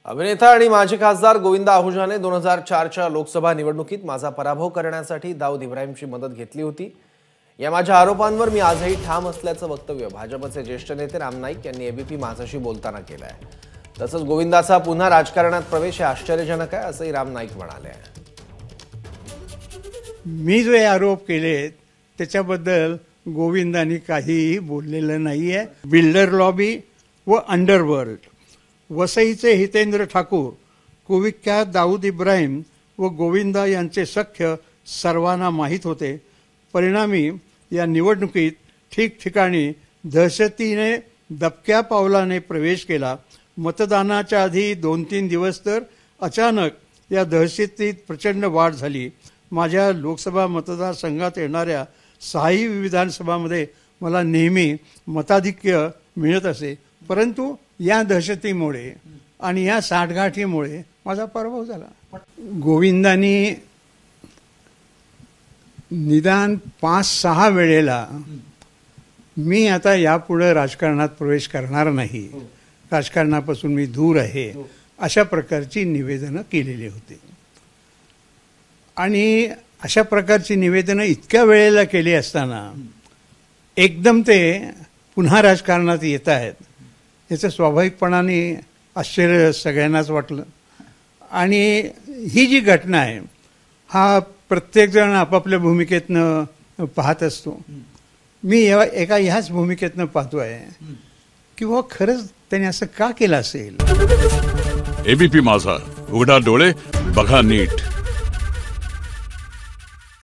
अभिनेता आणि माजी खासदार गोविंदा आहुजाने 2004च्या लोकसभा निवडणुकीत माझा पराभव करण्यासाठी दाऊद इब्राहिमची मदत घेतली होती। या माझ्या आरोपांवर मी आजही ठाम असल्याचं वक्तव्य भाजपचे ज्येष्ठ नेते राम नाईक यांनी एबीपी माझाशी बोलताना केलं आहे। तसंच गोविंदाचा पुन्हा राजकारणात प्रवेश हे आश्चर्यजनक आहे असंही राम नाईक म्हणाले। मी जो आरोप केले त्याच्याबद्दल गोविंदांनी काहीही बोललेलं नाहीये। बिल्डर लॉबी व अंडरवर्ल्ड, वसईचे हितेंद्र ठाकूर, कुविख्यात दाऊद इब्राहिम व गोविंदा यांचे सख्य सर्वांना माहीत होते। परिणामी या निवडणुकीत ठिकठिकाणी दहशतीने दबक्या पावलाने प्रवेश केला। मतदानाच्या आधी 2-3 दिवस तर अचानक या दहशतीत प्रचंड वाढ झाली। माझ्या लोकसभा मतदारसंघात येणाऱ्या 6 विधानसभामध्ये मला नेहमी मताधिक्य मिळत असे, परंतु या दहशतीमुळे आणि या साठगाठीमुळे माझा पराभव झाला। गोविंदांनी निदान 5-6 वेळेला मी आता यापुढे राजकारणात प्रवेश करणार नाही, राजकारणापासून मी दूर आहे, अशा प्रकारची निवेदनं केलेली होती। आणि अशा प्रकारची निवेदनं इतक्या वेळेला केली असताना एकदम ते पुन्हा राजकारणात येत आहेत याचं स्वाभाविकपणाने आश्चर्य सगळ्यांनाच वाटलं। आणि ही जी घटना आहे हा प्रत्येकजण आपापल्या भूमिकेतनं पाहत असतो। मी एका ह्याच भूमिकेतनं पाहतोय की व खरंच त्याने असं का केलं असेल। एबीपी माझा, उघडा डोळे बघा नीट।